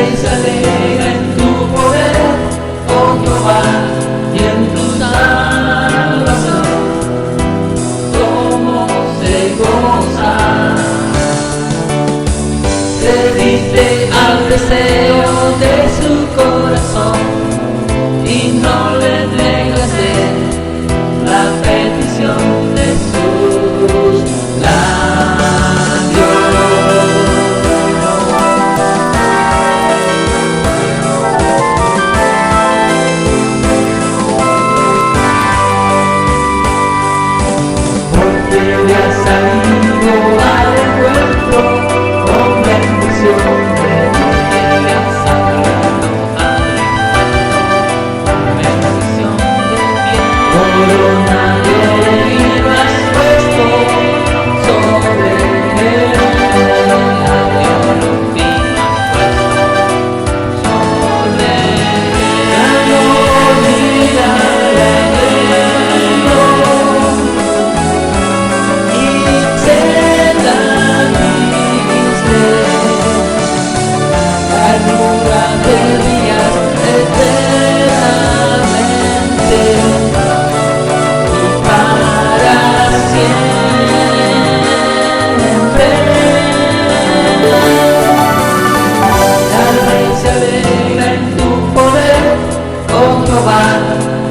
rey se alegra en tu poder, oh Jehová, y en tu salvación, como se goza. Se diste al deseo de su corazón y no le negaste la petición de sus labios. Porque le has salido al encuentro con bendición, le has sacado al encuentro con bendición de bien. Corona de vino has puesto sobre él, la de oro fino has puesto sobre él. La gloria y se la diste, ternura de días eternamente y para siempre. El rey se alegra en tu poder, oh Jehová,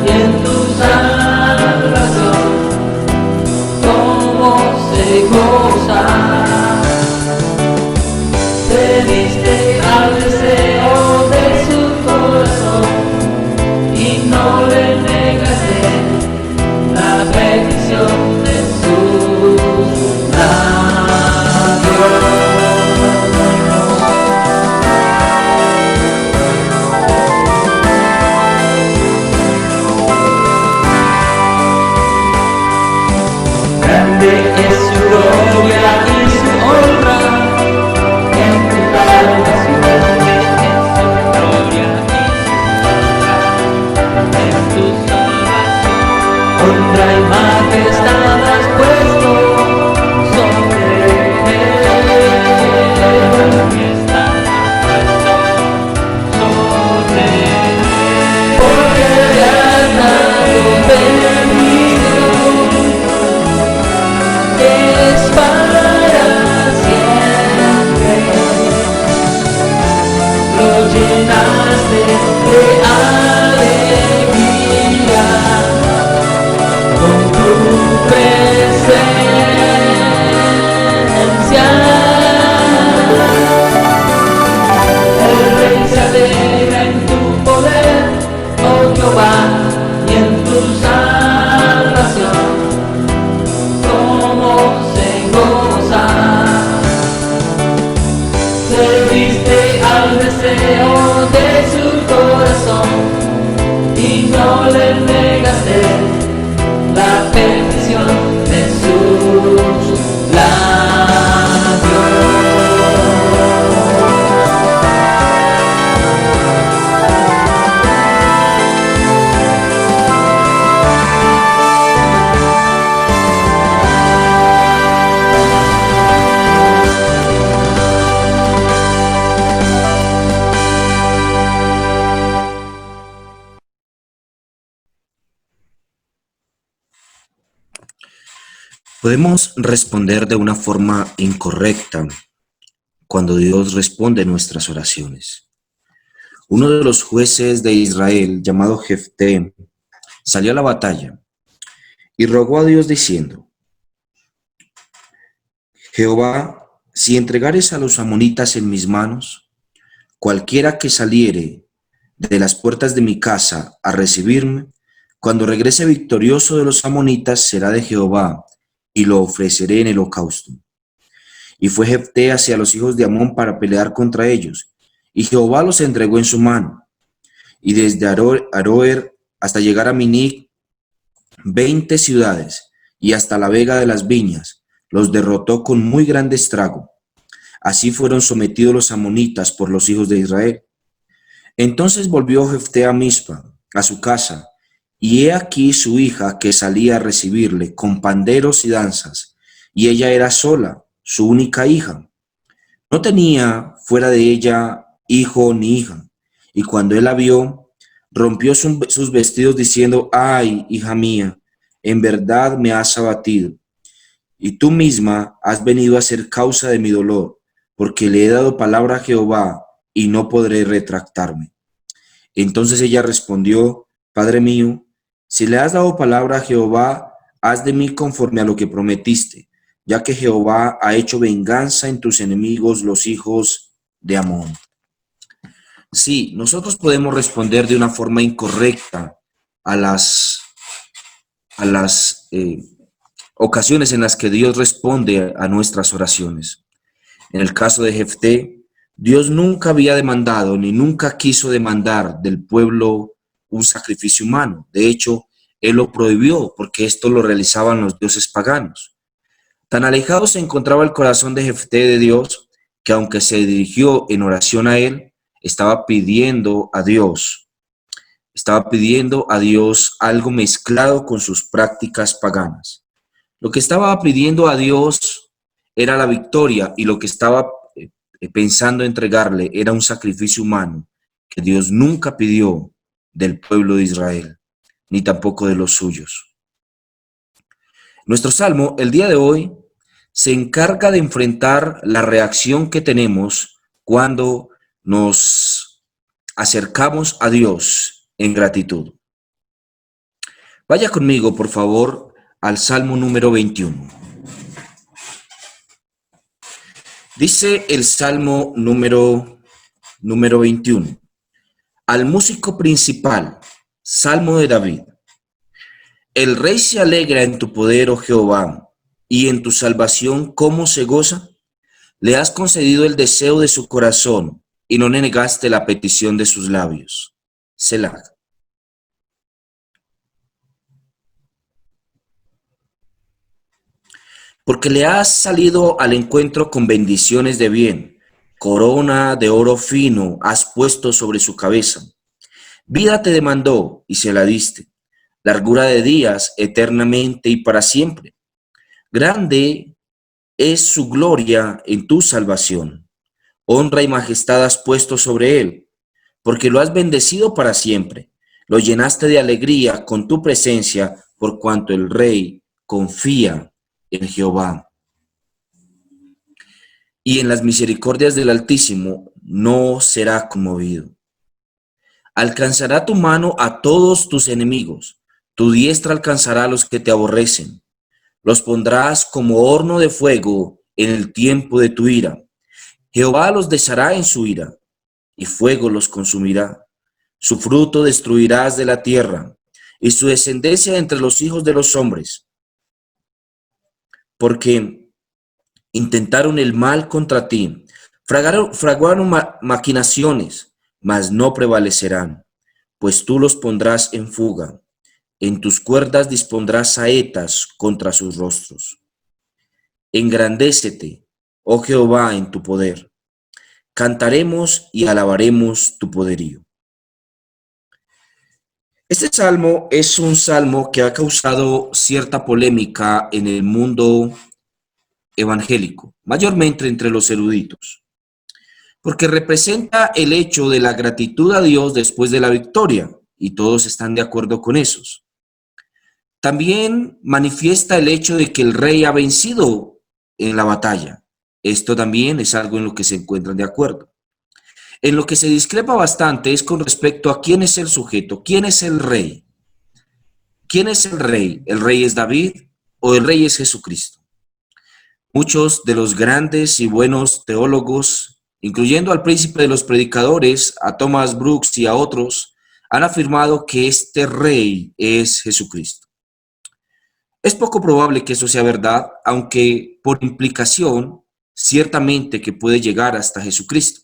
y en tu salvación, como se goza. Te diste al deseo de su corazón y no le negaste la petición de sus labios. Grande es su gloria y su honra en tu salvación. Grande es su gloria y su honra en tu salvación. Honra y majestad has puesto sobre él. Majestad has puesto sobre él. Porque le has dado bendición es para siempre. Lo llenaste de alegría con tu presencia. El rey se alegra en tu poder, oh Jehová, y en tu salvación, como se goza. Se diste al deseo de su corazón y no le negaste la petición de sus labios. Podemos responder de una forma incorrecta cuando Dios responde nuestras oraciones. Uno de los jueces de Israel, llamado Jefté, salió a la batalla y rogó a Dios diciendo: Jehová, si entregares a los amonitas en mis manos, cualquiera que saliere de las puertas de mi casa a recibirme, cuando regrese victorioso de los amonitas será de Jehová, y lo ofreceré en holocausto. Y fue Jefté hacia los hijos de Amón para pelear contra ellos, y Jehová los entregó en su mano. Y desde Aroer hasta llegar a Minig, 20 ciudades, y hasta la vega de las viñas, los derrotó con muy grande estrago. Así fueron sometidos los amonitas por los hijos de Israel. Entonces volvió Jefté a Mizpa, a su casa, y he aquí su hija que salía a recibirle con panderos y danzas, y ella era sola, su única hija. No tenía fuera de ella hijo ni hija. Y cuando él la vio, rompió sus vestidos diciendo, ay, hija mía, en verdad me has abatido. Y tú misma has venido a ser causa de mi dolor, porque le he dado palabra a Jehová y no podré retractarme. Entonces ella respondió, Padre mío, si le has dado palabra a Jehová, haz de mí conforme a lo que prometiste, ya que Jehová ha hecho venganza en tus enemigos, los hijos de Amón. Sí, nosotros podemos responder de una forma incorrecta a las ocasiones en las que Dios responde a nuestras oraciones. En el caso de Jefté, Dios nunca había demandado ni nunca quiso demandar del pueblo un sacrificio humano. De hecho, él lo prohibió porque esto lo realizaban los dioses paganos. Tan alejado se encontraba el corazón de Jefté de Dios que aunque se dirigió en oración a él, estaba pidiendo a Dios algo mezclado con sus prácticas paganas. Lo que estaba pidiendo a Dios era la victoria y lo que estaba pensando entregarle era un sacrificio humano que Dios nunca pidió del pueblo de Israel, ni tampoco de los suyos. Nuestro salmo, el día de hoy, se encarga de enfrentar la reacción que tenemos cuando nos acercamos a Dios en gratitud. Vaya conmigo, por favor, al Salmo número 21. Dice el Salmo número 21. Al músico principal, Salmo de David. El rey se alegra en tu poder, oh Jehová, y en tu salvación, ¿cómo se goza? Le has concedido el deseo de su corazón y no negaste la petición de sus labios. Selah. Porque le has salido al encuentro con bendiciones de bien, corona de oro fino has puesto sobre su cabeza. Vida te demandó y se la diste, largura de días eternamente y para siempre. Grande es su gloria en tu salvación. Honra y majestad has puesto sobre él, porque lo has bendecido para siempre. Lo llenaste de alegría con tu presencia, por cuanto el rey confía en Jehová. Y en las misericordias del Altísimo no será conmovido. Alcanzará tu mano a todos tus enemigos, tu diestra alcanzará a los que te aborrecen. Los pondrás como horno de fuego en el tiempo de tu ira. Jehová los deshará en su ira, y fuego los consumirá. Su fruto destruirás de la tierra, y su descendencia entre los hijos de los hombres. Porque intentaron el mal contra ti, fraguaron maquinaciones, mas no prevalecerán, pues tú los pondrás en fuga. En tus cuerdas dispondrás saetas contra sus rostros. Engrandécete, oh Jehová, en tu poder. Cantaremos y alabaremos tu poderío. Este salmo es un salmo que ha causado cierta polémica en el mundo evangélico, mayormente entre los eruditos, porque representa el hecho de la gratitud a Dios después de la victoria, y todos están de acuerdo con esos. También manifiesta el hecho de que el rey ha vencido en la batalla. Esto también es algo en lo que se encuentran de acuerdo. En lo que se discrepa bastante es con respecto a quién es el sujeto, quién es el rey. ¿Quién es el rey? ¿El rey es David o el rey es Jesucristo? Muchos de los grandes y buenos teólogos, incluyendo al príncipe de los predicadores, a Thomas Brooks y a otros, han afirmado que este rey es Jesucristo. Es poco probable que eso sea verdad, aunque por implicación, ciertamente que puede llegar hasta Jesucristo.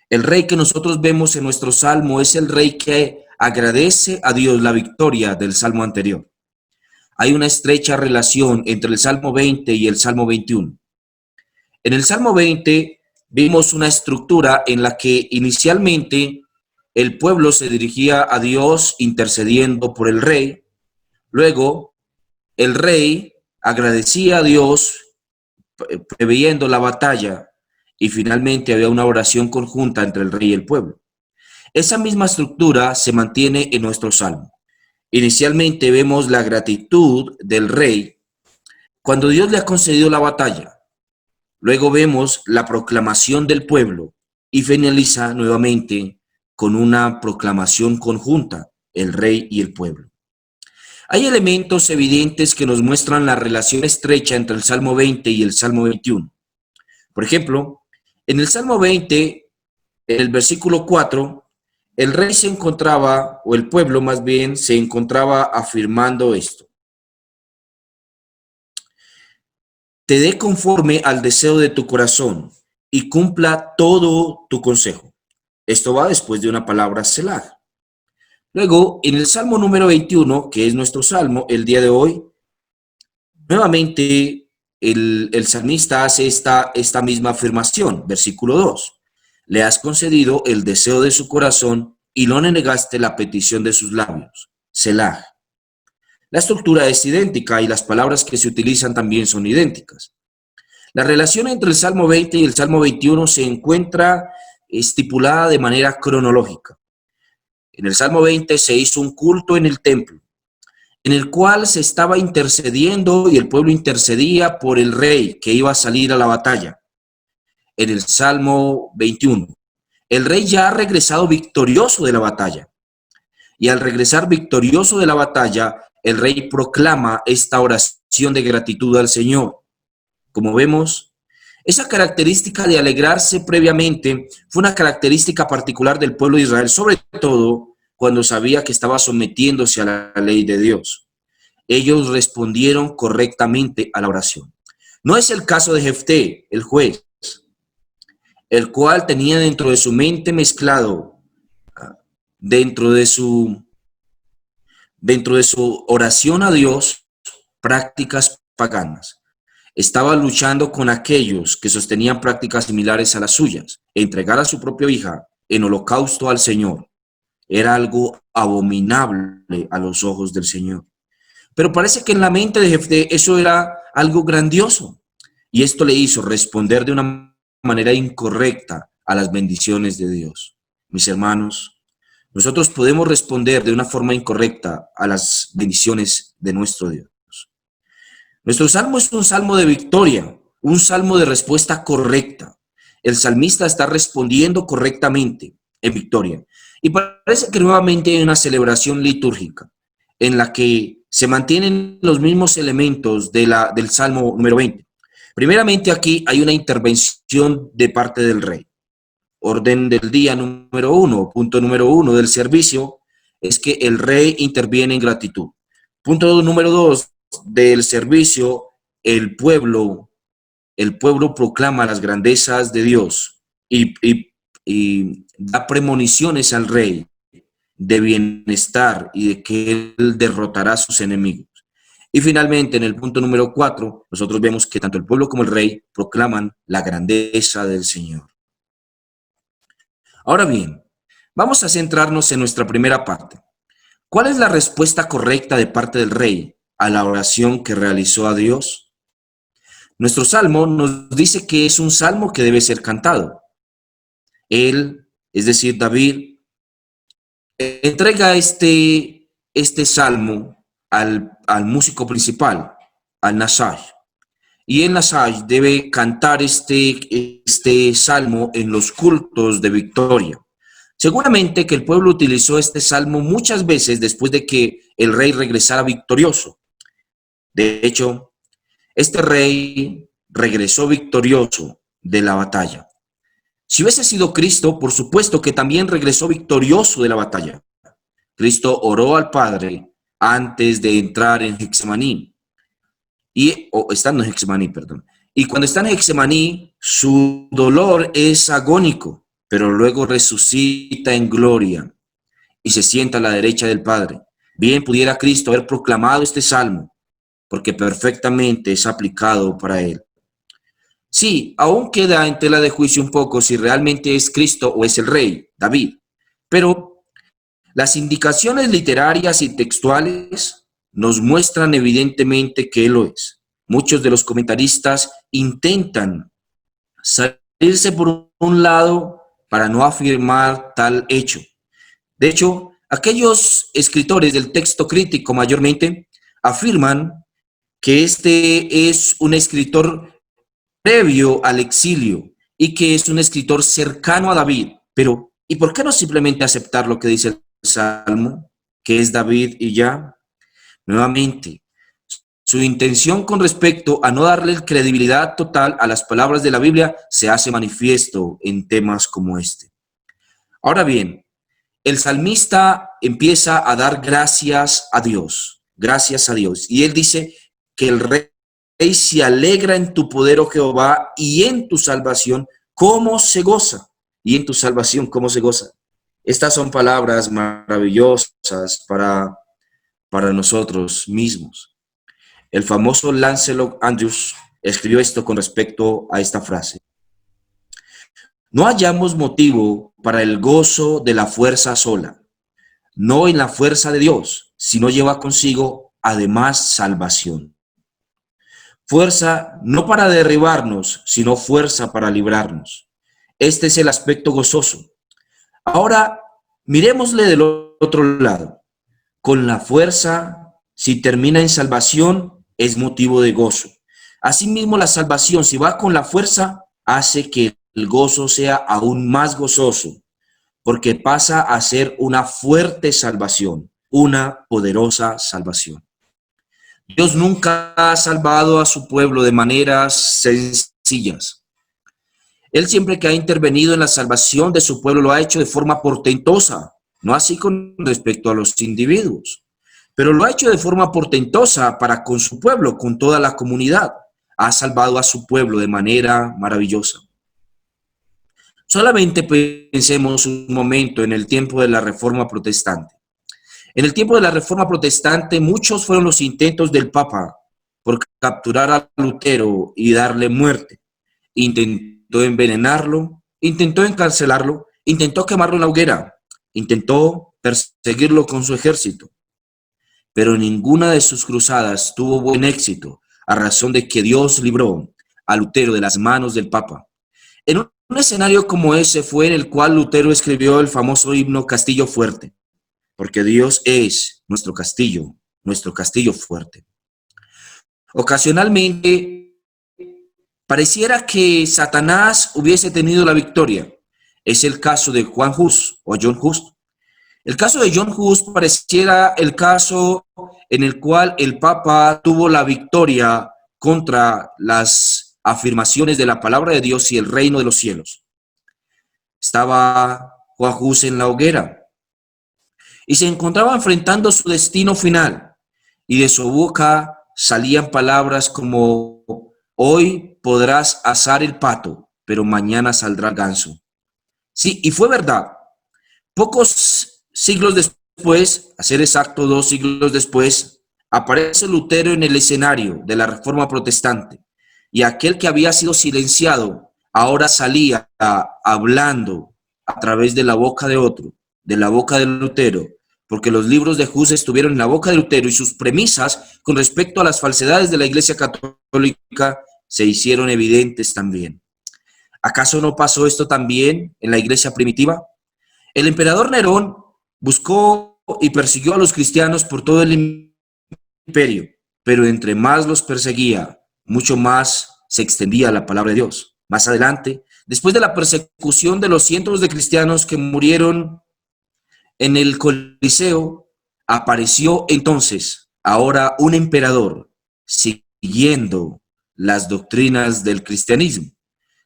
El rey que nosotros vemos en nuestro salmo es el rey que agradece a Dios la victoria del salmo anterior. Hay una estrecha relación entre el Salmo 20 y el Salmo 21. En el Salmo 20 vimos una estructura en la que inicialmente el pueblo se dirigía a Dios intercediendo por el rey. Luego, el rey agradecía a Dios preveyendo la batalla y finalmente había una oración conjunta entre el rey y el pueblo. Esa misma estructura se mantiene en nuestro salmo. Inicialmente vemos la gratitud del rey cuando Dios le ha concedido la batalla. Luego vemos la proclamación del pueblo y finaliza nuevamente con una proclamación conjunta, el rey y el pueblo. Hay elementos evidentes que nos muestran la relación estrecha entre el Salmo 20 y el Salmo 21. Por ejemplo, en el Salmo 20, en el versículo 4, el rey se encontraba, o el pueblo más bien, se encontraba afirmando esto: te dé conforme al deseo de tu corazón y cumpla todo tu consejo. Esto va después de una palabra Selah. Luego, en el Salmo número 21, que es nuestro salmo el día de hoy, nuevamente el salmista hace esta misma afirmación, versículo 2. Le has concedido el deseo de su corazón y no le negaste la petición de sus labios. Selah. La estructura es idéntica y las palabras que se utilizan también son idénticas. La relación entre el Salmo 20 y el Salmo 21 se encuentra estipulada de manera cronológica. En el Salmo 20 se hizo un culto en el templo, en el cual se estaba intercediendo y el pueblo intercedía por el rey que iba a salir a la batalla. En el Salmo 21, el rey ya ha regresado victorioso de la batalla. Y al regresar victorioso de la batalla, el rey proclama esta oración de gratitud al Señor. Como vemos, esa característica de alegrarse previamente fue una característica particular del pueblo de Israel, sobre todo cuando sabía que estaba sometiéndose a la ley de Dios. Ellos respondieron correctamente a la oración. No es el caso de Jefté, el juez, el cual tenía dentro de su mente mezclado, dentro de su oración a Dios, prácticas paganas. Estaba luchando con aquellos que sostenían prácticas similares a las suyas. Entregar a su propia hija en holocausto al Señor era algo abominable a los ojos del Señor. Pero parece que en la mente de Jefté eso era algo grandioso, y esto le hizo responder de una manera incorrecta a las bendiciones de Dios. Mis hermanos, nosotros podemos responder de una forma incorrecta a las bendiciones de nuestro Dios. Nuestro salmo es un salmo de victoria, un salmo de respuesta correcta. El salmista está respondiendo correctamente en victoria. Y parece que nuevamente hay una celebración litúrgica en la que se mantienen los mismos elementos del salmo número 20. Primeramente, aquí hay una intervención de parte del rey. Orden del día número 1, punto número 1 del servicio es que el rey interviene en gratitud. Punto número 2 del servicio, el pueblo proclama las grandezas de Dios y da premoniciones al rey de bienestar y de que él derrotará a sus enemigos. Y finalmente, en el punto número 4, nosotros vemos que tanto el pueblo como el rey proclaman la grandeza del Señor. Ahora bien, vamos a centrarnos en nuestra primera parte. ¿Cuál es la respuesta correcta de parte del rey a la oración que realizó a Dios? Nuestro salmo nos dice que es un salmo que debe ser cantado. Él, es decir, David, entrega este salmo al músico principal, al Nasaj. Y el Nasaj debe cantar este salmo en los cultos de victoria. Seguramente que el pueblo utilizó este salmo muchas veces después de que el rey regresara victorioso. De hecho, este rey regresó victorioso de la batalla. Si hubiese sido Cristo, por supuesto que también regresó victorioso de la batalla. Cristo oró al Padre antes de entrar en Getsemaní. Estando en Getsemaní, perdón. Y cuando está en Getsemaní, su dolor es agónico, pero luego resucita en gloria y se sienta a la derecha del Padre. Bien pudiera Cristo haber proclamado este salmo, porque perfectamente es aplicado para él. Sí, aún queda en tela de juicio un poco si realmente es Cristo o es el rey, David, pero las indicaciones literarias y textuales nos muestran evidentemente que él lo es. Muchos de los comentaristas intentan irse por un lado para no afirmar tal hecho. De hecho, aquellos escritores del texto crítico mayormente afirman que este es un escritor previo al exilio y que es un escritor cercano a David. Pero, ¿y por qué no simplemente aceptar lo que dice el Salmo, que es David y ya? Nuevamente, su intención con respecto a no darle credibilidad total a las palabras de la Biblia se hace manifiesto en temas como este. Ahora bien, el salmista empieza a dar gracias a Dios. Y él dice que el rey se alegra en tu poder, oh Jehová, y en tu salvación, cómo se goza. Y en tu salvación, cómo se goza. Estas son palabras maravillosas para nosotros mismos. El famoso Lancelot Andrewes escribió esto con respecto a esta frase. No hallamos motivo para el gozo de la fuerza sola, no en la fuerza de Dios, sino lleva consigo además salvación. Fuerza no para derribarnos, sino fuerza para librarnos. Este es el aspecto gozoso. Ahora, miremosle del otro lado. Con la fuerza, si termina en salvación, es motivo de gozo. Asimismo, la salvación, si va con la fuerza, hace que el gozo sea aún más gozoso, porque pasa a ser una fuerte salvación, una poderosa salvación. Dios nunca ha salvado a su pueblo de maneras sencillas. Él siempre que ha intervenido en la salvación de su pueblo lo ha hecho de forma portentosa, no así con respecto a los individuos, pero lo ha hecho de forma portentosa para con su pueblo, con toda la comunidad. Ha salvado a su pueblo de manera maravillosa. Solamente pensemos un momento en el tiempo de la Reforma Protestante. En el tiempo de la Reforma Protestante, muchos fueron los intentos del Papa por capturar a Lutero y darle muerte. Intentó envenenarlo, intentó encarcelarlo, intentó quemarlo en la hoguera, intentó perseguirlo con su ejército. Pero ninguna de sus cruzadas tuvo buen éxito, a razón de que Dios libró a Lutero de las manos del Papa. En un escenario como ese fue en el cual Lutero escribió el famoso himno Castillo Fuerte, porque Dios es nuestro castillo fuerte. Ocasionalmente, pareciera que Satanás hubiese tenido la victoria. Es el caso de Juan Hus o John Hus. El caso de John Hus pareciera el caso en el cual el Papa tuvo la victoria contra las afirmaciones de la palabra de Dios y el reino de los cielos. Estaba Juan Hus en la hoguera y se encontraba enfrentando su destino final, y de su boca salían palabras como: hoy podrás asar el pato, pero mañana saldrá el ganso. Sí, y fue verdad. Pocos siglos después, a ser exacto 2 siglos después, aparece Lutero en el escenario de la Reforma Protestante, y aquel que había sido silenciado ahora salía hablando a través de la boca de otro, de la boca de Lutero, porque los libros de Hus estuvieron en la boca de Lutero y sus premisas con respecto a las falsedades de la Iglesia Católica se hicieron evidentes también. ¿Acaso no pasó esto también en la Iglesia primitiva? El emperador Nerón buscó y persiguió a los cristianos por todo el imperio, pero entre más los perseguía, mucho más se extendía la palabra de Dios. Más adelante, después de la persecución de los cientos de cristianos que murieron en el Coliseo, apareció entonces ahora un emperador siguiendo las doctrinas del cristianismo.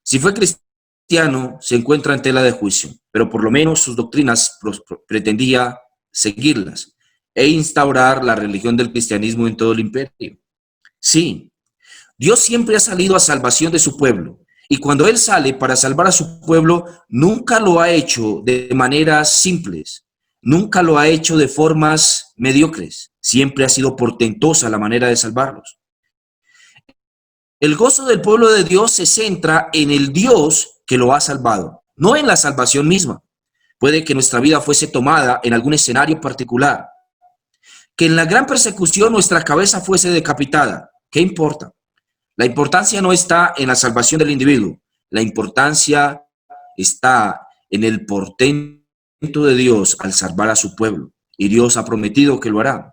Si fue cristiano, se encuentra en tela de juicio, pero por lo menos sus doctrinas pretendía seguirlas e instaurar la religión del cristianismo en todo el imperio. Sí, Dios siempre ha salido a salvación de su pueblo, y cuando Él sale para salvar a su pueblo, nunca lo ha hecho de maneras simples, nunca lo ha hecho de formas mediocres, siempre ha sido portentosa la manera de salvarlos. El gozo del pueblo de Dios se centra en el Dios que lo ha salvado, no en la salvación misma. Puede que nuestra vida fuese tomada en algún escenario particular, que en la gran persecución nuestra cabeza fuese decapitada. ¿Qué importa? La importancia no está en la salvación del individuo. La importancia está en el portento de Dios al salvar a su pueblo, y Dios ha prometido que lo hará.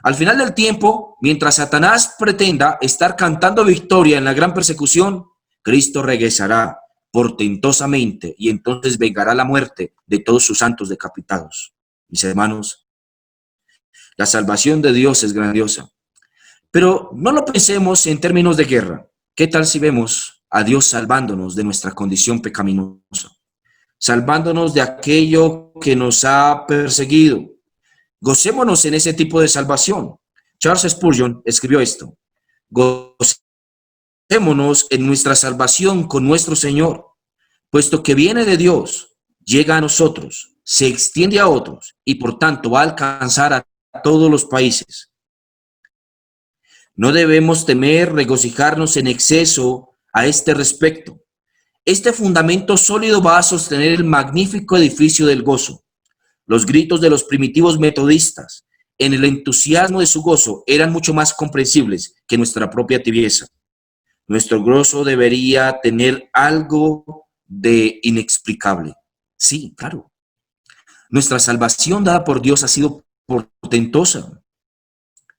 Al final del tiempo, mientras Satanás pretenda estar cantando victoria en la gran persecución, Cristo regresará portentosamente y entonces vengará la muerte de todos sus santos decapitados. Mis hermanos, la salvación de Dios es grandiosa, pero no lo pensemos en términos de guerra. ¿Qué tal si vemos a Dios salvándonos de nuestra condición pecaminosa, salvándonos de aquello que nos ha perseguido? Gocémonos en ese tipo de salvación. Charles Spurgeon escribió esto: gocémonos en nuestra salvación con nuestro Señor, puesto que viene de Dios, llega a nosotros, se extiende a otros y por tanto va a alcanzar a todos los países. No debemos temer regocijarnos en exceso a este respecto. Este fundamento sólido va a sostener el magnífico edificio del gozo. Los gritos de los primitivos metodistas en el entusiasmo de su gozo eran mucho más comprensibles que nuestra propia tibieza. Nuestro gozo debería tener algo de inexplicable. Sí, claro. Nuestra salvación dada por Dios ha sido portentosa.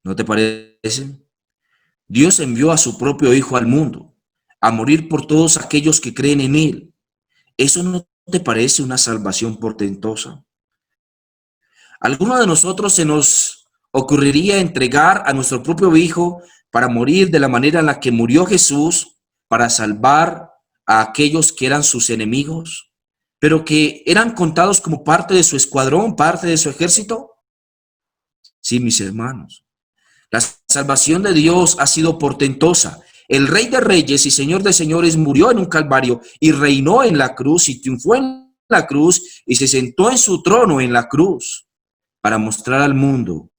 ¿No te parece? Dios envió a su propio Hijo al mundo, a morir por todos aquellos que creen en Él. ¿Eso no te parece una salvación portentosa? ¿Alguno de nosotros se nos ocurriría entregar a nuestro propio Hijo para morir de la manera en la que murió Jesús, para salvar a aquellos que eran sus enemigos, pero que eran contados como parte de su escuadrón, parte de su ejército? Sí, mis hermanos. La salvación de Dios ha sido portentosa. El Rey de Reyes y Señor de Señores murió en un calvario y reinó en la cruz y triunfó en la cruz y se sentó en su trono en la cruz para mostrar al mundo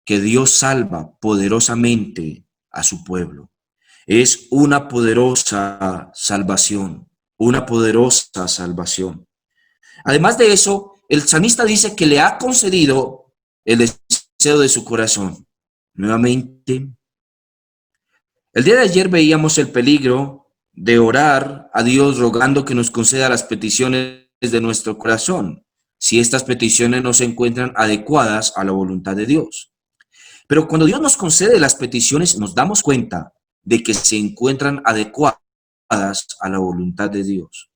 que Dios salva poderosamente a su pueblo. Es una poderosa salvación, una poderosa salvación. Además de eso, el salmista dice que le ha concedido el deseo de su corazón. Nuevamente, el día de ayer veíamos el peligro de orar a Dios rogando que nos conceda las peticiones de nuestro corazón, si estas peticiones no se encuentran adecuadas a la voluntad de Dios. Pero cuando Dios nos concede las peticiones, nos damos cuenta de que se encuentran adecuadas a la voluntad de Dios.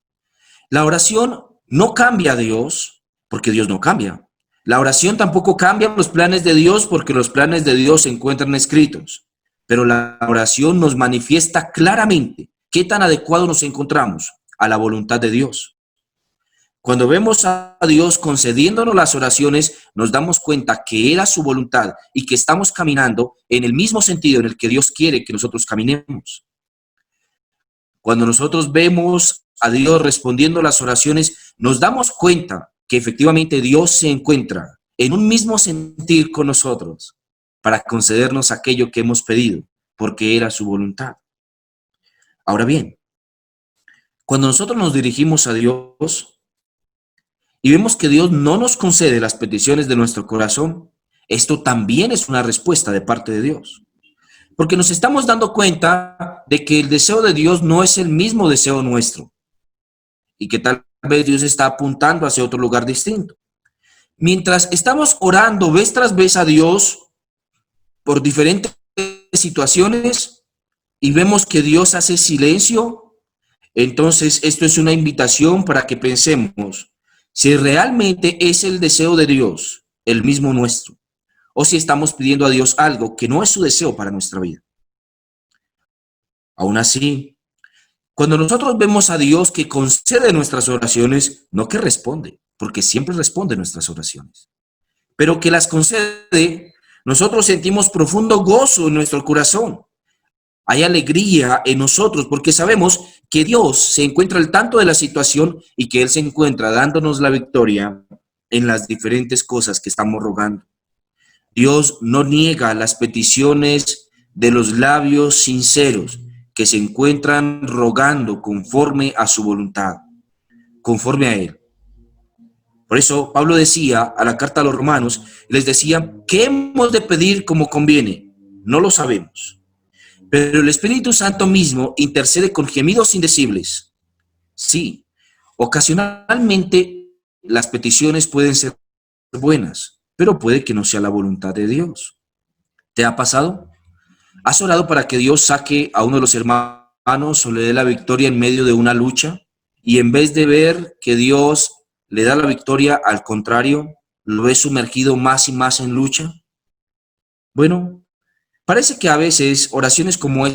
La oración no cambia a Dios, porque Dios no cambia. La oración tampoco cambia los planes de Dios, porque los planes de Dios se encuentran escritos. Pero la oración nos manifiesta claramente qué tan adecuado nos encontramos a la voluntad de Dios. Cuando vemos a Dios concediéndonos las oraciones, nos damos cuenta que era su voluntad y que estamos caminando en el mismo sentido en el que Dios quiere que nosotros caminemos. Cuando nosotros vemos a Dios respondiendo las oraciones, nos damos cuenta que efectivamente Dios se encuentra en un mismo sentir con nosotros para concedernos aquello que hemos pedido, porque era su voluntad. Ahora bien, cuando nosotros nos dirigimos a Dios y vemos que Dios no nos concede las peticiones de nuestro corazón, esto también es una respuesta de parte de Dios. Porque nos estamos dando cuenta de que el deseo de Dios no es el mismo deseo nuestro y que tal vez Dios está apuntando hacia otro lugar distinto. Mientras estamos orando vez tras vez a Dios por diferentes situaciones y vemos que Dios hace silencio, entonces esto es una invitación para que pensemos si realmente es el deseo de Dios el mismo nuestro, o si estamos pidiendo a Dios algo que no es su deseo para nuestra vida. Aún así, cuando nosotros vemos a Dios que concede nuestras oraciones, no que responde, porque siempre responde nuestras oraciones, pero que las concede, nosotros sentimos profundo gozo en nuestro corazón. Hay alegría en nosotros porque sabemos que Dios se encuentra al tanto de la situación y que Él se encuentra dándonos la victoria en las diferentes cosas que estamos rogando. Dios no niega las peticiones de los labios sinceros que se encuentran rogando conforme a su voluntad, conforme a Él. Por eso Pablo decía a la carta a los romanos, les decía, ¿qué hemos de pedir como conviene? No lo sabemos. Pero el Espíritu Santo mismo intercede con gemidos indecibles. Sí, ocasionalmente las peticiones pueden ser buenas, pero puede que no sea la voluntad de Dios. ¿Te ha pasado? ¿Has orado para que Dios saque a uno de los hermanos o le dé la victoria en medio de una lucha? Y en vez de ver que Dios le da la victoria, al contrario, lo ves sumergido más y más en lucha. Bueno, parece que a veces oraciones como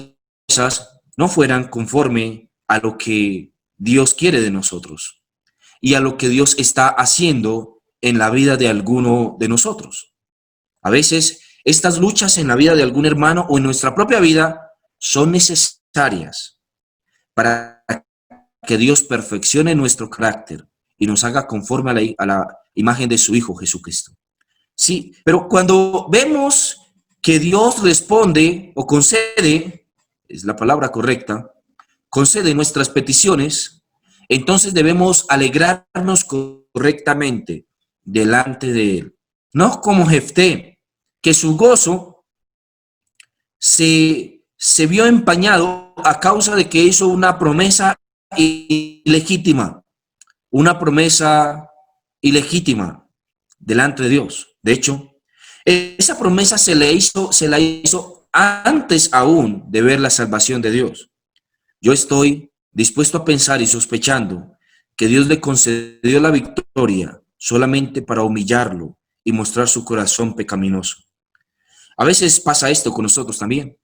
esas no fueran conforme a lo que Dios quiere de nosotros y a lo que Dios está haciendo en la vida de alguno de nosotros. A veces estas luchas en la vida de algún hermano o en nuestra propia vida son necesarias para que Dios perfeccione nuestro carácter y nos haga conforme a la imagen de su Hijo Jesucristo. Sí, pero cuando vemos que Dios responde o concede, es la palabra correcta, concede nuestras peticiones, entonces debemos alegrarnos correctamente delante de Él. No como Jefté, que su gozo se vio empañado a causa de que hizo una promesa ilegítima, una promesa ilegítima delante de Dios. De hecho, esa promesa se la hizo antes aún de ver la salvación de Dios. Yo estoy dispuesto a pensar y sospechando que Dios le concedió la victoria solamente para humillarlo y mostrar su corazón pecaminoso. A veces pasa esto con nosotros también.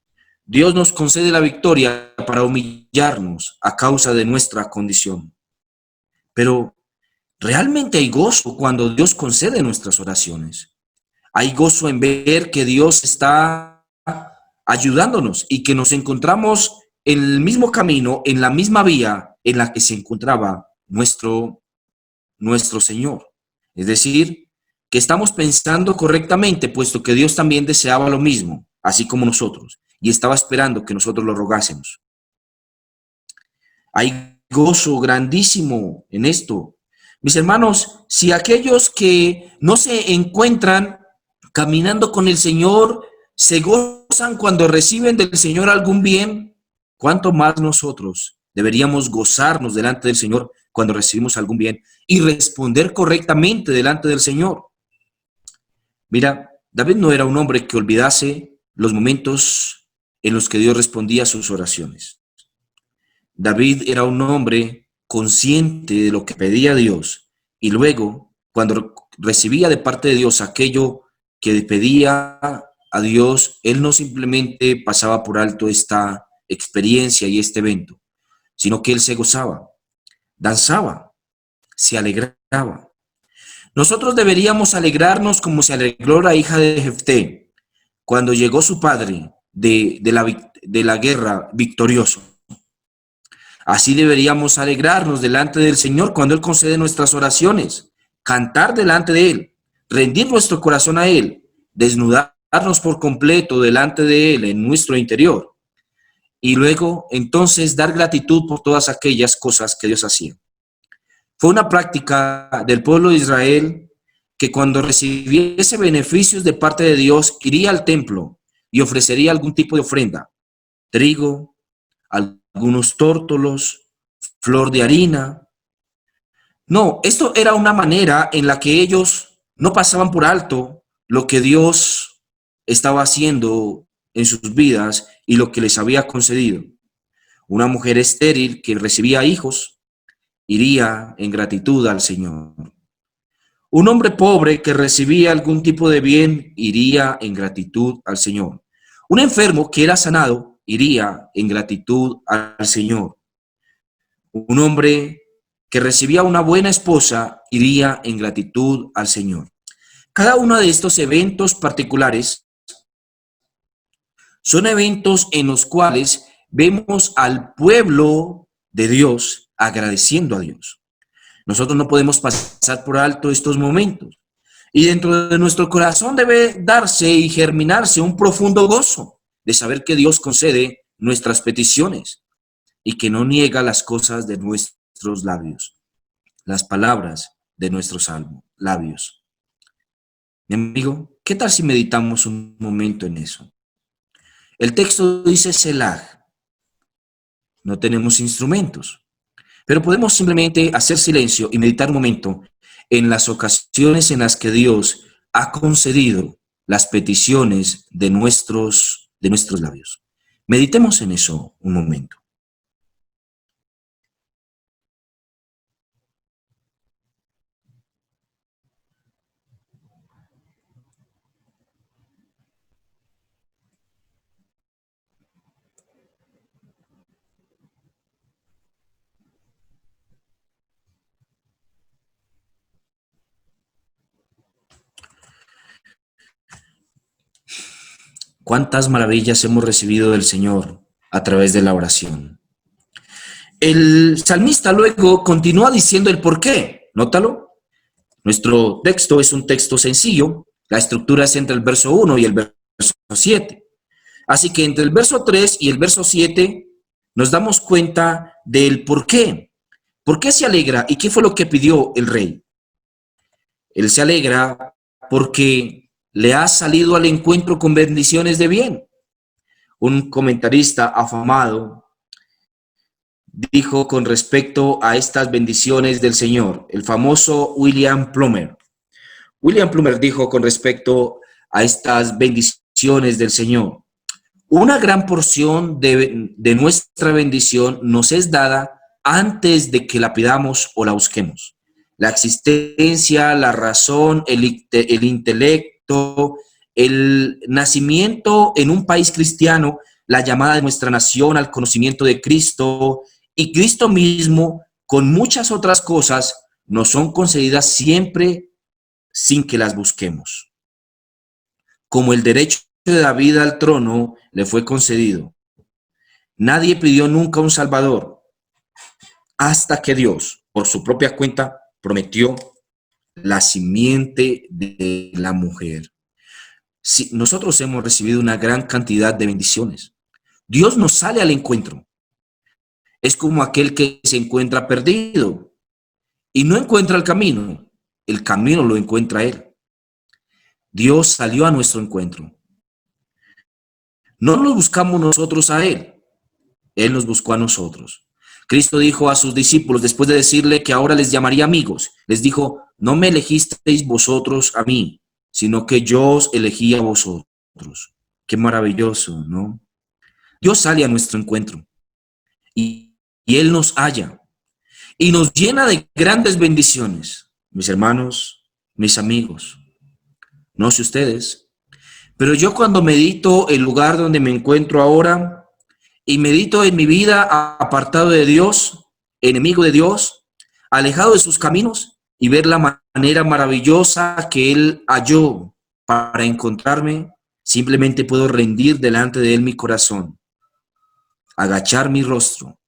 Dios nos concede la victoria para humillarnos a causa de nuestra condición. Pero realmente hay gozo cuando Dios concede nuestras oraciones. Hay gozo en ver que Dios está ayudándonos y que nos encontramos en el mismo camino, en la misma vía en la que se encontraba nuestro Señor. Es decir, que estamos pensando correctamente, puesto que Dios también deseaba lo mismo, así como nosotros, y estaba esperando que nosotros lo rogásemos. Hay gozo grandísimo en esto. Mis hermanos, si aquellos que no se encuentran caminando con el Señor se gozan cuando reciben del Señor algún bien, ¿cuánto más nosotros deberíamos gozarnos delante del Señor cuando recibimos algún bien y responder correctamente delante del Señor? Mira, David no era un hombre que olvidase los momentos en los que Dios respondía a sus oraciones. David era un hombre consciente de lo que pedía a Dios y luego, cuando recibía de parte de Dios aquello que pedía a Dios, él no simplemente pasaba por alto esta experiencia y este evento, sino que él se gozaba, danzaba, se alegraba. Nosotros deberíamos alegrarnos como se alegró la hija de Jefté cuando llegó su padre de la guerra victorioso. Así deberíamos alegrarnos delante del Señor cuando Él concede nuestras oraciones, cantar delante de Él, rendir nuestro corazón a Él, desnudarnos por completo delante de Él en nuestro interior y luego entonces dar gratitud por todas aquellas cosas que Dios hacía. Fue una práctica del pueblo de Israel que cuando recibiese beneficios de parte de Dios iría al templo y ofrecería algún tipo de ofrenda, trigo, algunos tórtolos, flor de harina. No, esto era una manera en la que ellos no pasaban por alto lo que Dios estaba haciendo en sus vidas y lo que les había concedido. Una mujer estéril que recibía hijos iría en gratitud al Señor. Un hombre pobre que recibía algún tipo de bien iría en gratitud al Señor. Un enfermo que era sanado iría en gratitud al Señor. Un hombre que recibía una buena esposa iría en gratitud al Señor. Cada uno de estos eventos particulares son eventos en los cuales vemos al pueblo de Dios agradeciendo a Dios. Nosotros no podemos pasar por alto estos momentos. Y dentro de nuestro corazón debe darse y germinarse un profundo gozo de saber que Dios concede nuestras peticiones y que no niega las cosas de nuestros labios, las palabras de nuestros labios. Mi amigo, ¿qué tal si meditamos un momento en eso? El texto dice Selah, no tenemos instrumentos, Pero podemos simplemente hacer silencio y meditar un momento en las ocasiones en las que Dios ha concedido las peticiones de nuestros labios. Meditemos en eso un momento. ¿Cuántas maravillas hemos recibido del Señor a través de la oración? El salmista luego continúa diciendo el por qué. Nótalo. Nuestro texto es un texto sencillo. La estructura es entre el verso 1 y el verso 7. Así que entre el verso 3 y el verso 7 nos damos cuenta del por qué. ¿Por qué se alegra y qué fue lo que pidió el rey? Él se alegra porque le ha salido al encuentro con bendiciones de bien. Un comentarista afamado dijo con respecto a estas bendiciones del Señor, el famoso William Plumer. William Plumer dijo con respecto a estas bendiciones del Señor: una gran porción de nuestra bendición nos es dada antes de que la pidamos o la busquemos. La existencia, la razón, el intelecto, el nacimiento en un país cristiano, la llamada de nuestra nación al conocimiento de Cristo y Cristo mismo, con muchas otras cosas, nos son concedidas siempre sin que las busquemos. Como el derecho de David al trono le fue concedido. Nadie pidió nunca un Salvador hasta que Dios, por su propia cuenta, prometió la simiente de la mujer. Sí, nosotros hemos recibido una gran cantidad de bendiciones. Dios nos sale al encuentro. Es como aquel que se encuentra perdido y no encuentra el camino lo encuentra él. Dios salió a nuestro encuentro. No nos buscamos nosotros a él nos buscó a nosotros. Cristo dijo a sus discípulos, después de decirle que ahora les llamaría amigos, les dijo: no me elegisteis vosotros a mí, sino que yo os elegí a vosotros. Qué maravilloso, ¿no? Dios sale a nuestro encuentro y Él nos halla y nos llena de grandes bendiciones. Mis hermanos, mis amigos, no sé ustedes, pero yo cuando medito el lugar donde me encuentro ahora y medito en mi vida apartado de Dios, enemigo de Dios, alejado de sus caminos, y ver la manera maravillosa que Él halló para encontrarme, simplemente puedo rendir delante de Él mi corazón, agachar mi rostro,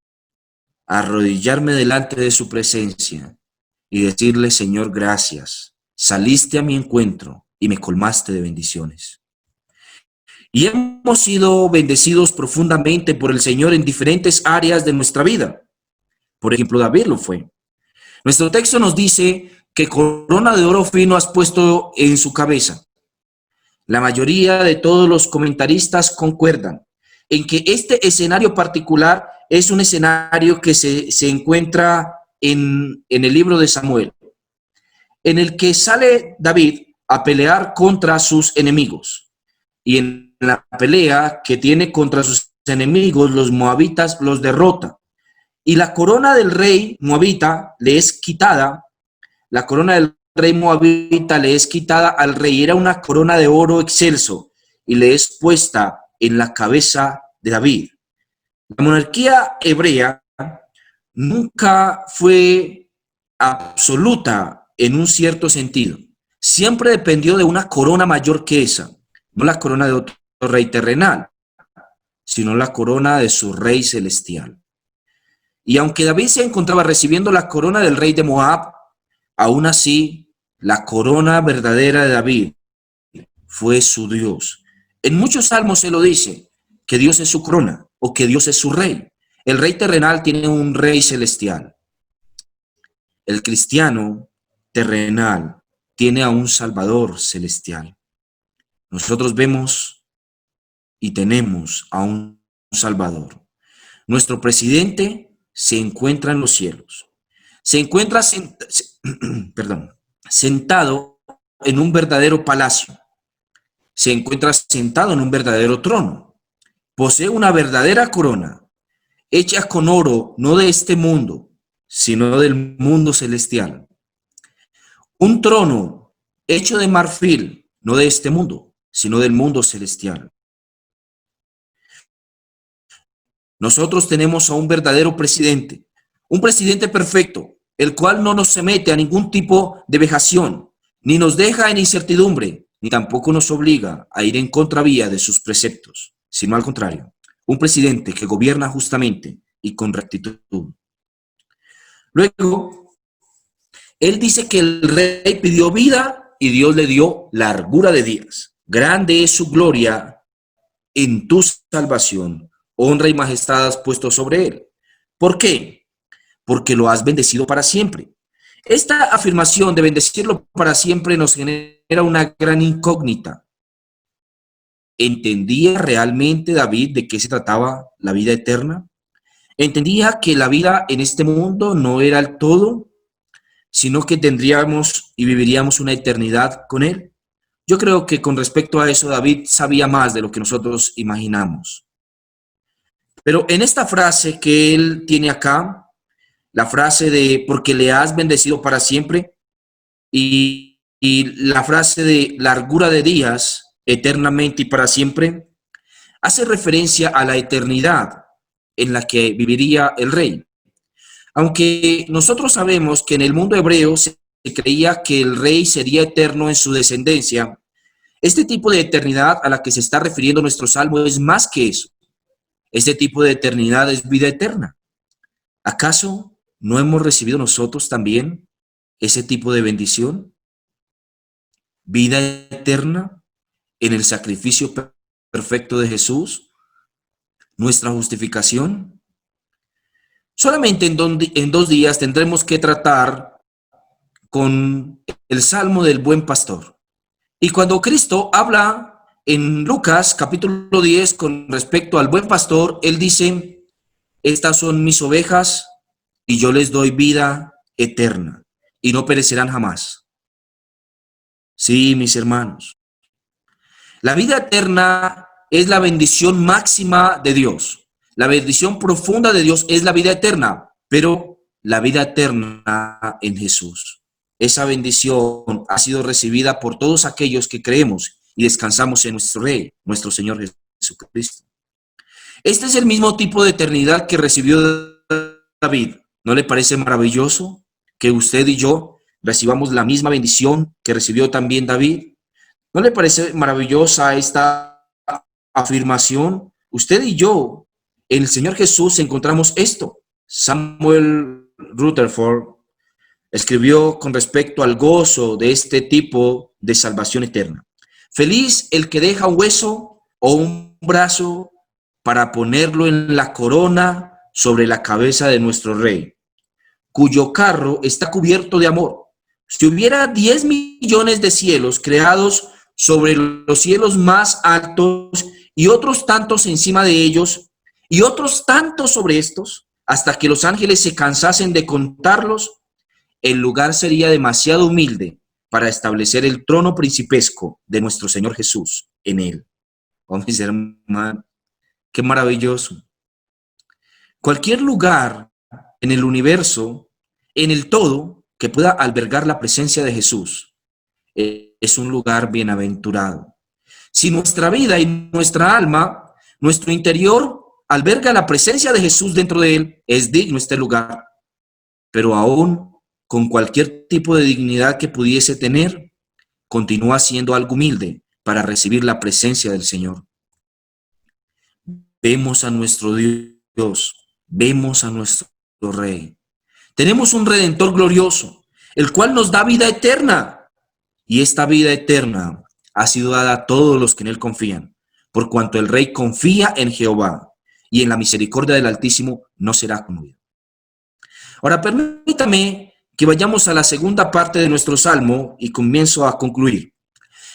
arrodillarme delante de su presencia y decirle: Señor, gracias, saliste a mi encuentro y me colmaste de bendiciones. Y hemos sido bendecidos profundamente por el Señor en diferentes áreas de nuestra vida. Por ejemplo, David lo fue. Nuestro texto nos dice que corona de oro fino has puesto en su cabeza. La mayoría de todos los comentaristas concuerdan en que este escenario particular es un escenario que se encuentra en el libro de Samuel, en el que sale David a pelear contra sus enemigos. Y en la pelea que tiene contra sus enemigos, los moabitas los derrota. Y la corona del rey moabita le es quitada. La corona del rey moabita le es quitada al rey. Era una corona de oro excelso y le es puesta en la cabeza de David. La monarquía hebrea nunca fue absoluta en un cierto sentido. Siempre dependió de una corona mayor que esa. No la corona de otro rey terrenal, sino la corona de su rey celestial. Y aunque David se encontraba recibiendo la corona del rey de Moab, aún así, la corona verdadera de David fue su Dios. En muchos salmos se lo dice, que Dios es su corona o que Dios es su rey. El rey terrenal tiene un rey celestial. El cristiano terrenal tiene a un Salvador celestial. Nosotros vemos y tenemos a un Salvador. Nuestro presidente se encuentra en los cielos. Se encuentra sentado en un verdadero palacio. Se encuentra sentado en un verdadero trono. Posee una verdadera corona, hecha con oro, no de este mundo, sino del mundo celestial. Un trono hecho de marfil, no de este mundo, sino del mundo celestial. Nosotros tenemos a un verdadero presidente, un presidente perfecto, el cual no nos somete a ningún tipo de vejación, ni nos deja en incertidumbre, ni tampoco nos obliga a ir en contravía de sus preceptos, sino al contrario, un presidente que gobierna justamente y con rectitud. Luego, él dice que el rey pidió vida y Dios le dio largura de días. Grande es su gloria en tu salvación. Honra y majestad has puesto sobre él. ¿Por qué? Porque lo has bendecido para siempre. Esta afirmación de bendecirlo para siempre nos genera una gran incógnita. ¿Entendía realmente David de qué se trataba la vida eterna? ¿Entendía que la vida en este mundo no era el todo, sino que tendríamos y viviríamos una eternidad con él? Yo creo que con respecto a eso David sabía más de lo que nosotros imaginamos. Pero en esta frase que él tiene acá, la frase de porque le has bendecido para siempre y la frase de largura de días eternamente y para siempre, hace referencia a la eternidad en la que viviría el rey. Aunque nosotros sabemos que en el mundo hebreo se creía que el rey sería eterno en su descendencia, este tipo de eternidad a la que se está refiriendo nuestro salmo es más que eso. Este tipo de eternidad es vida eterna. ¿Acaso no hemos recibido nosotros también ese tipo de bendición? Vida eterna en el sacrificio perfecto de Jesús, nuestra justificación. Solamente en 2 días tendremos que tratar con el Salmo del Buen Pastor. Y cuando Cristo habla en Lucas capítulo 10 con respecto al Buen Pastor, Él dice, estas son mis ovejas y yo les doy vida eterna y no perecerán jamás. Sí, mis hermanos. La vida eterna es la bendición máxima de Dios. La bendición profunda de Dios es la vida eterna, pero la vida eterna en Jesús. Esa bendición ha sido recibida por todos aquellos que creemos y descansamos en nuestro Rey, nuestro Señor Jesucristo. Este es el mismo tipo de eternidad que recibió David. ¿No le parece maravilloso que usted y yo recibamos la misma bendición que recibió también David? ¿No le parece maravillosa esta afirmación? Usted y yo, en el Señor Jesús, encontramos esto. Samuel Rutherford escribió con respecto al gozo de este tipo de salvación eterna. Feliz el que deja un hueso o un brazo para ponerlo en la corona sobre la cabeza de nuestro Rey, cuyo carro está cubierto de amor. Si hubiera 10 millones de cielos creados sobre los cielos más altos y otros tantos encima de ellos y otros tantos sobre estos, hasta que los ángeles se cansasen de contarlos, el lugar sería demasiado humilde para establecer el trono principesco de nuestro Señor Jesús en él. Oh, mis hermanos, qué maravilloso. Cualquier lugar en el universo, en el todo, que pueda albergar la presencia de Jesús, es un lugar bienaventurado. Si nuestra vida y nuestra alma, nuestro interior, alberga la presencia de Jesús dentro de él, es digno este lugar. Pero aún con cualquier tipo de dignidad que pudiese tener, continúa siendo algo humilde para recibir la presencia del Señor. Vemos a nuestro Dios, vemos a nuestro Rey. Tenemos un Redentor glorioso, el cual nos da vida eterna. Y esta vida eterna ha sido dada a todos los que en él confían, por cuanto el Rey confía en Jehová y en la misericordia del Altísimo no será conmovido. Ahora permítame que vayamos a la segunda parte de nuestro salmo y comienzo a concluir.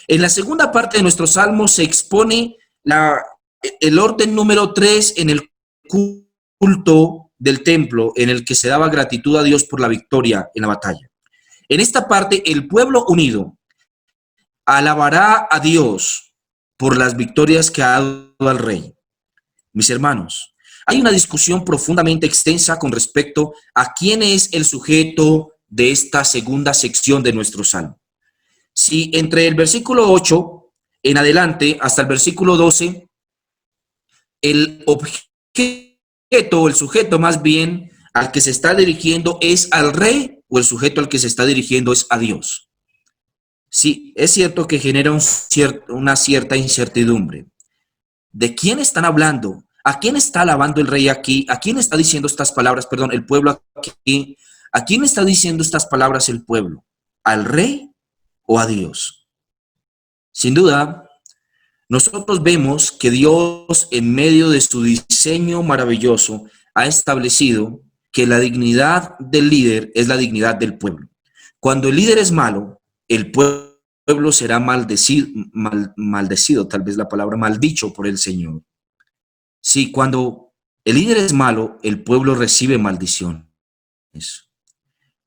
En la segunda parte de nuestro salmo se expone el orden número 3 en el culto del templo en el que se daba gratitud a Dios por la victoria en la batalla. En esta parte, el pueblo unido alabará a Dios por las victorias que ha dado al rey. Mis hermanos, hay una discusión profundamente extensa con respecto a quién es el sujeto de esta segunda sección de nuestro salmo. Si entre el versículo 8 en adelante hasta el versículo 12, el objeto, el sujeto más bien al que se está dirigiendo es al rey, o el sujeto al que se está dirigiendo es a Dios. Sí, es cierto que genera una cierta incertidumbre. ¿De quién están hablando? ¿A quién está alabando el rey aquí? ¿A quién está diciendo estas palabras, perdón, el pueblo aquí? ¿A quién está diciendo estas palabras el pueblo? ¿Al rey o a Dios? Sin duda, nosotros vemos que Dios, en medio de su diseño maravilloso, ha establecido que la dignidad del líder es la dignidad del pueblo. Cuando el líder es malo, el pueblo será maldecido, tal vez la palabra maldicho por el Señor. Sí, cuando el líder es malo, el pueblo recibe maldiciones.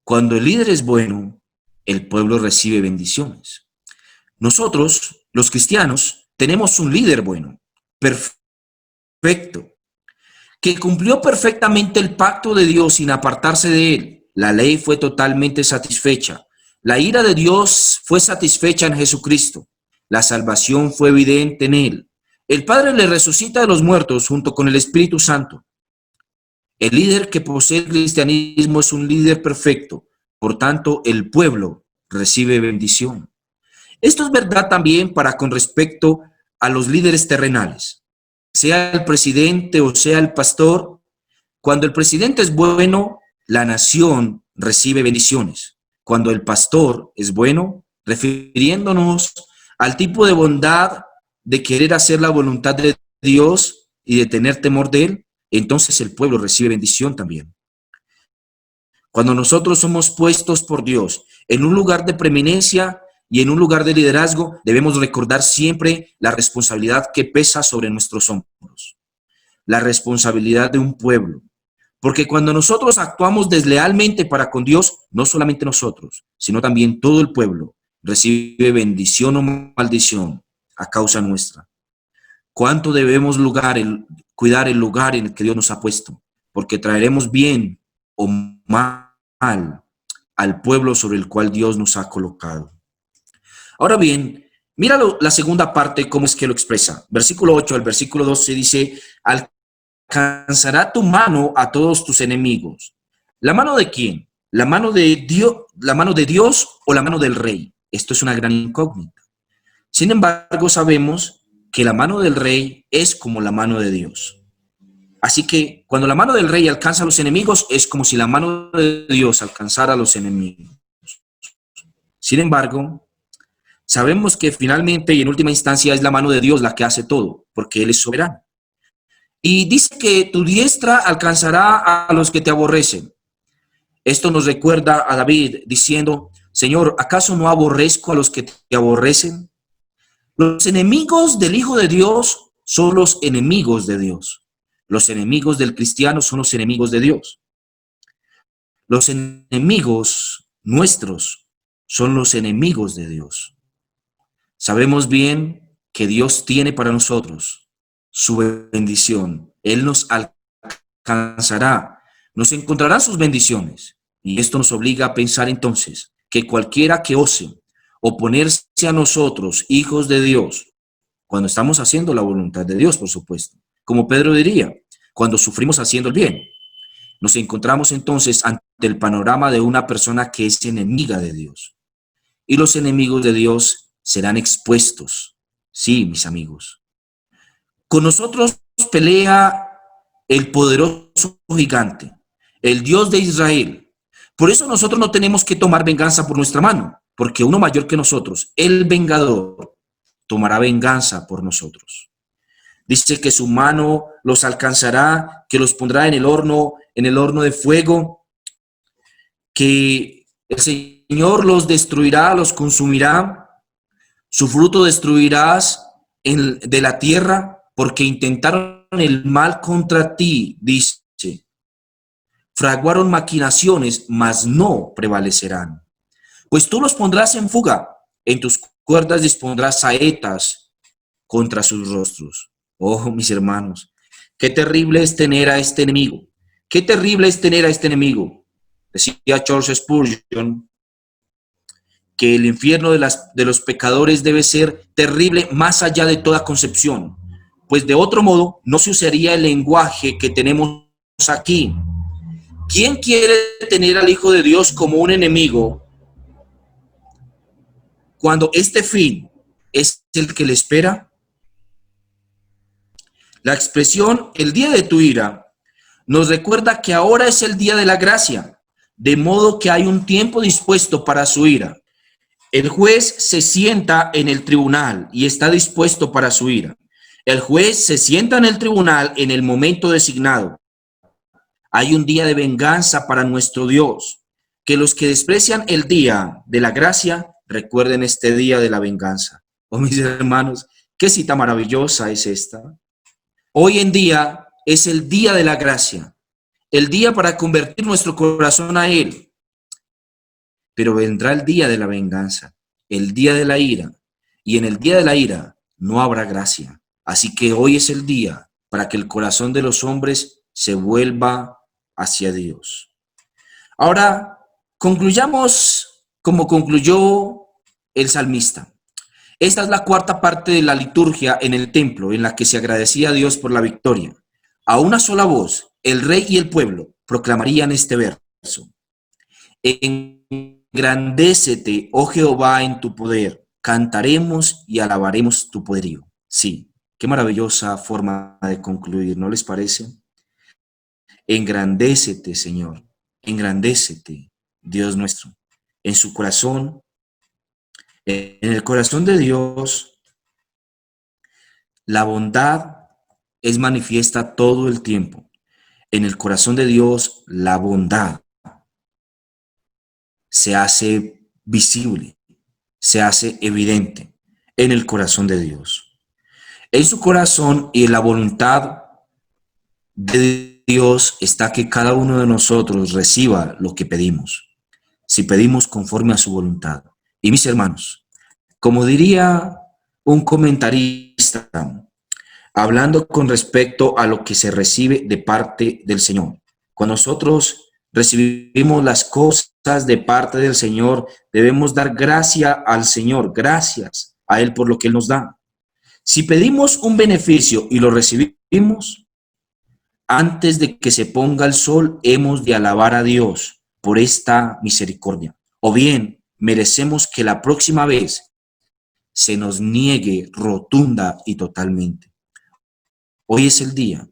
Cuando el líder es bueno, el pueblo recibe bendiciones. Nosotros, los cristianos, tenemos un líder bueno, perfecto, que cumplió perfectamente el pacto de Dios sin apartarse de él. La ley fue totalmente satisfecha. La ira de Dios fue satisfecha en Jesucristo. La salvación fue evidente en él. El Padre le resucita de los muertos junto con el Espíritu Santo. El líder que posee el cristianismo es un líder perfecto. Por tanto, el pueblo recibe bendición. Esto es verdad también con respecto a los líderes terrenales. Sea el presidente o sea el pastor, cuando el presidente es bueno, la nación recibe bendiciones. Cuando el pastor es bueno, refiriéndonos al tipo de bondad de querer hacer la voluntad de Dios y de tener temor de él, entonces el pueblo recibe bendición también. Cuando nosotros somos puestos por Dios en un lugar de preeminencia y en un lugar de liderazgo, debemos recordar siempre la responsabilidad que pesa sobre nuestros hombros, la responsabilidad de un pueblo. Porque cuando nosotros actuamos deslealmente para con Dios, no solamente nosotros, sino también todo el pueblo recibe bendición o maldición a causa nuestra. ¿Cuánto debemos cuidar el lugar en el que Dios nos ha puesto? Porque traeremos bien o mal al pueblo sobre el cual Dios nos ha colocado. Ahora bien, míralo la segunda parte, cómo es que lo expresa. Versículo 8 al versículo 12 dice: alcanzará tu mano a todos tus enemigos. ¿La mano de quién? ¿La mano de Dios o la mano del rey? Esto es una gran incógnita. Sin embargo, sabemos que la mano del rey es como la mano de Dios. Así que cuando la mano del rey alcanza a los enemigos, es como si la mano de Dios alcanzara a los enemigos. Sin embargo, sabemos que finalmente y en última instancia es la mano de Dios la que hace todo, porque Él es soberano. Y dice que tu diestra alcanzará a los que te aborrecen. Esto nos recuerda a David diciendo: Señor, ¿acaso no aborrezco a los que te aborrecen? Los enemigos del Hijo de Dios son los enemigos de Dios. Los enemigos del cristiano son los enemigos de Dios. Los enemigos nuestros son los enemigos de Dios. Sabemos bien que Dios tiene para nosotros su bendición. Él nos alcanzará, nos encontrará sus bendiciones. Y esto nos obliga a pensar entonces que cualquiera que ose oponerse a nosotros, hijos de Dios, cuando estamos haciendo la voluntad de Dios, por supuesto, como Pedro diría, cuando sufrimos haciendo el bien, nos encontramos entonces ante el panorama de una persona que es enemiga de Dios. Y los enemigos de Dios serán expuestos. Sí, mis amigos. Con nosotros pelea el poderoso gigante, el Dios de Israel. Por eso nosotros no tenemos que tomar venganza por nuestra mano, porque uno mayor que nosotros, el vengador, tomará venganza por nosotros. Dice que su mano los alcanzará, que los pondrá en el horno de fuego, que el Señor los destruirá, los consumirá, su fruto destruirás de la tierra, porque intentaron el mal contra ti, dice. fraguaron maquinaciones, mas no prevalecerán. Pues tú los pondrás en fuga, en tus cuerdas dispondrás saetas contra sus rostros. Oh, mis hermanos, qué terrible es tener a este enemigo. Qué terrible es tener a este enemigo. Decía Charles Spurgeon que el infierno de los pecadores debe ser terrible más allá de toda concepción, pues de otro modo no se usaría el lenguaje que tenemos aquí. ¿Quién quiere tener al Hijo de Dios como un enemigo cuando este fin es el que le espera? La expresión "el día de tu ira" nos recuerda que ahora es el día de la gracia, de modo que hay un tiempo dispuesto para su ira. El juez se sienta en el tribunal y está dispuesto para su ira. El juez se sienta en el tribunal en el momento designado. Hay un día de venganza para nuestro Dios. Que los que desprecian el día de la gracia recuerden este día de la venganza. Oh, mis hermanos, qué cita maravillosa es esta. Hoy en día es el día de la gracia, el día para convertir nuestro corazón a Él. Pero vendrá el día de la venganza, el día de la ira, y en el día de la ira no habrá gracia. Así que hoy es el día para que el corazón de los hombres se vuelva hacia Dios. Ahora, concluyamos como concluyó el salmista. Esta es la cuarta parte de la liturgia en el templo, en la que se agradecía a Dios por la victoria. A una sola voz, el rey y el pueblo proclamarían este verso: engrandécete, oh Jehová, en tu poder, cantaremos y alabaremos tu poderío. Sí, qué maravillosa forma de concluir, ¿no les parece? Engrandécete, Señor, engrandécete, Dios nuestro. En su corazón, en el corazón de Dios, la bondad es manifiesta todo el tiempo. En el corazón de Dios, la bondad se hace visible, se hace evidente en el corazón de Dios. En su corazón y en la voluntad de Dios está que cada uno de nosotros reciba lo que pedimos, si pedimos conforme a su voluntad. Y mis hermanos, como diría un comentarista, hablando con respecto a lo que se recibe de parte del Señor, cuando nosotros recibimos las cosas de parte del Señor, debemos dar gracia al Señor, gracias a Él por lo que Él nos da. Si pedimos un beneficio y lo recibimos, antes de que se ponga el sol, hemos de alabar a Dios por esta misericordia. O bien, merecemos que la próxima vez se nos niegue rotunda y totalmente. Hoy es el día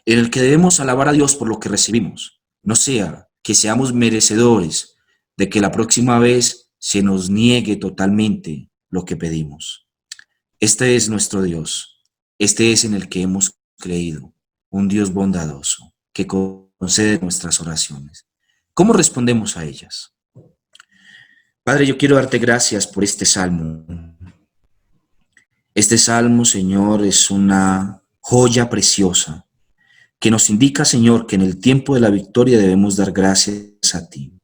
en el que debemos alabar a Dios por lo que recibimos. No sea que seamos merecedores de que la próxima vez se nos niegue totalmente lo que pedimos. Este es nuestro Dios. Este es en el que hemos creído. Un Dios bondadoso que concede nuestras oraciones. ¿Cómo respondemos a ellas? Padre, yo quiero darte gracias por este salmo. Este salmo, Señor, es una joya preciosa que nos indica, Señor, que en el tiempo de la victoria debemos dar gracias a ti.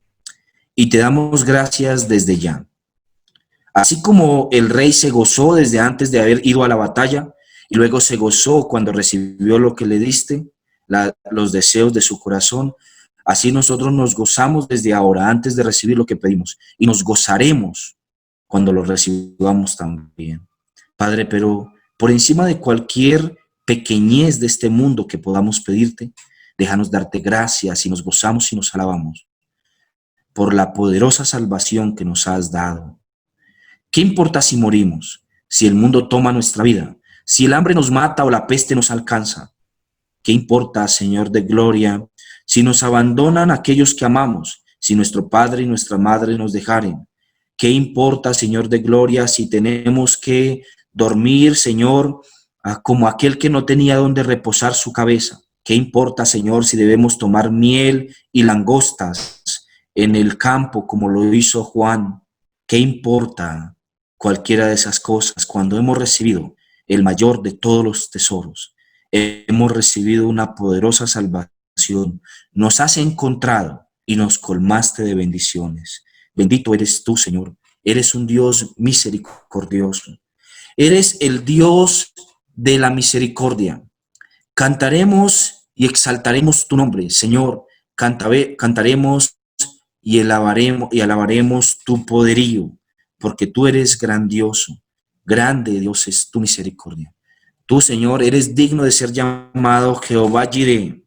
Y te damos gracias desde ya. Así como el rey se gozó desde antes de haber ido a la batalla y luego se gozó cuando recibió lo que le diste, los deseos de su corazón, así nosotros nos gozamos desde ahora, antes de recibir lo que pedimos, y nos gozaremos cuando lo recibamos también. Padre, pero por encima de cualquier pequeñez de este mundo que podamos pedirte, déjanos darte gracias y nos gozamos y nos alabamos por la poderosa salvación que nos has dado. ¿Qué importa si morimos, si el mundo toma nuestra vida, si el hambre nos mata o la peste nos alcanza? ¿Qué importa, Señor de gloria, si nos abandonan aquellos que amamos, si nuestro padre y nuestra madre nos dejaren? ¿Qué importa, Señor de gloria, si tenemos que dormir, Señor, como aquel que no tenía donde reposar su cabeza? ¿Qué importa, Señor, si debemos tomar miel y langostas en el campo como lo hizo Juan? ¿Qué importa cualquiera de esas cosas cuando hemos recibido el mayor de todos los tesoros? Hemos recibido una poderosa salvación salvación. Nos has encontrado y nos colmaste de bendiciones. Bendito eres tú, Señor. Eres un Dios misericordioso. Eres el Dios de la misericordia. Cantaremos y exaltaremos tu nombre, Señor. Cantaremos y alabaremos tu poderío, porque tú eres grandioso. Grande, Dios, es tu misericordia. Tú, Señor, eres digno de ser llamado Jehová Jireh,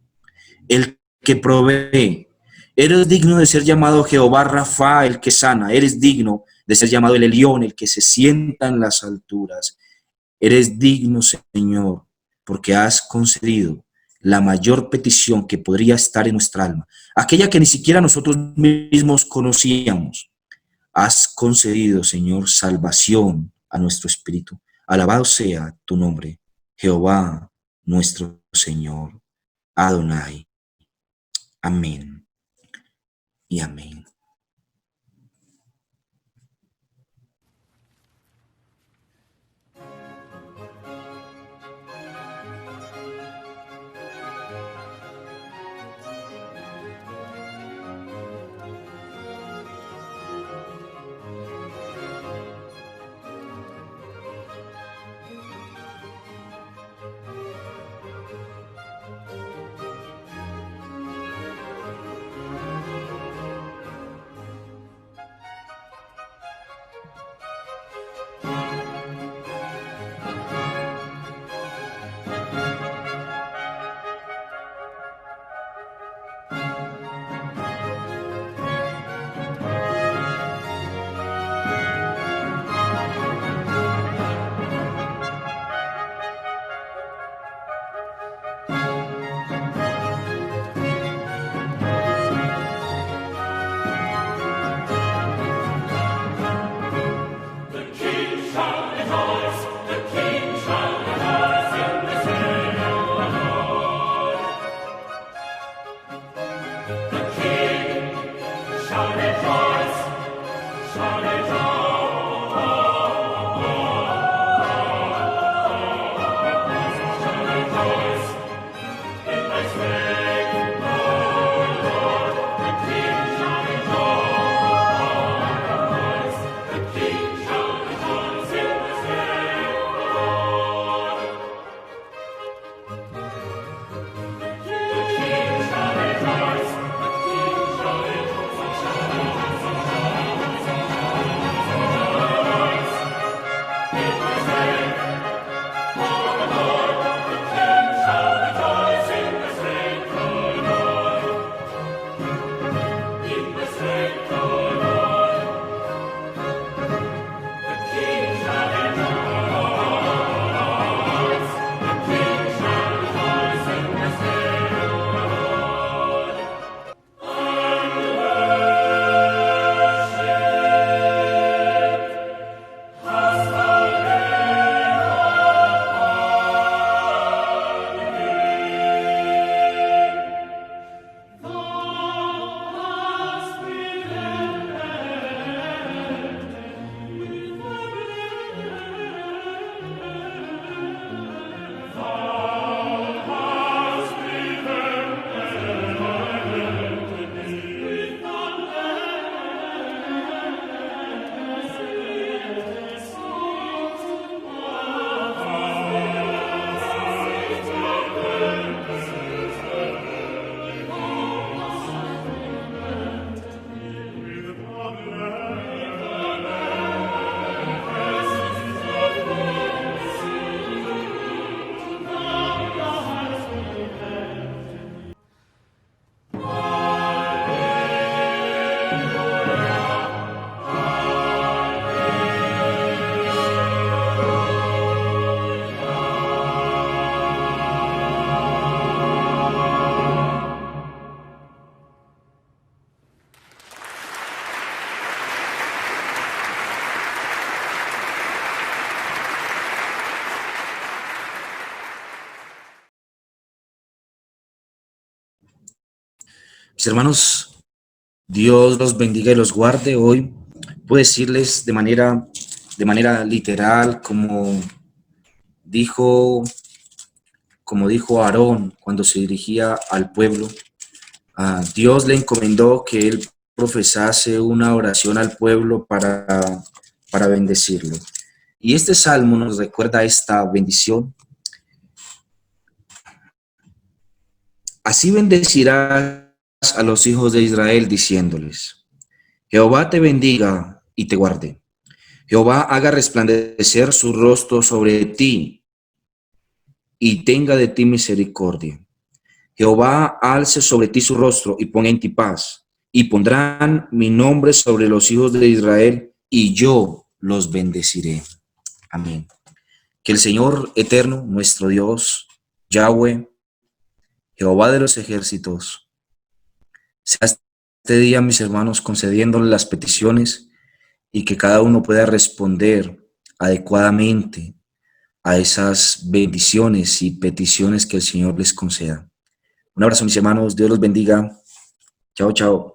el que provee. Eres digno de ser llamado Jehová Rafa, el que sana. Eres digno de ser llamado el Elión, el que se sienta en las alturas. Eres digno, Señor, porque has concedido la mayor petición que podría estar en nuestra alma, aquella que ni siquiera nosotros mismos conocíamos. Has concedido, Señor, salvación a nuestro espíritu. Alabado sea tu nombre, Jehová, nuestro Señor, Adonai. Amén y amén. Mis hermanos, Dios los bendiga y los guarde. Hoy puedo decirles de manera literal, dijo, como dijo Aarón cuando se dirigía al pueblo, Dios le encomendó que él profesase una oración al pueblo para bendecirlo. Y este salmo nos recuerda esta bendición. Así bendecirás a los hijos de Israel diciéndoles: Jehová te bendiga y te guarde. Jehová haga resplandecer su rostro sobre ti y tenga de ti misericordia. Jehová alce sobre ti su rostro y ponga en ti paz. Y pondrán mi nombre sobre los hijos de Israel y yo los bendeciré. Amén. Que el Señor eterno, nuestro Dios, Yahweh, Jehová de los ejércitos, sea este día, mis hermanos, concediéndole las peticiones y que cada uno pueda responder adecuadamente a esas bendiciones y peticiones que el Señor les conceda. Un abrazo, mis hermanos. Dios los bendiga. Chao, chao.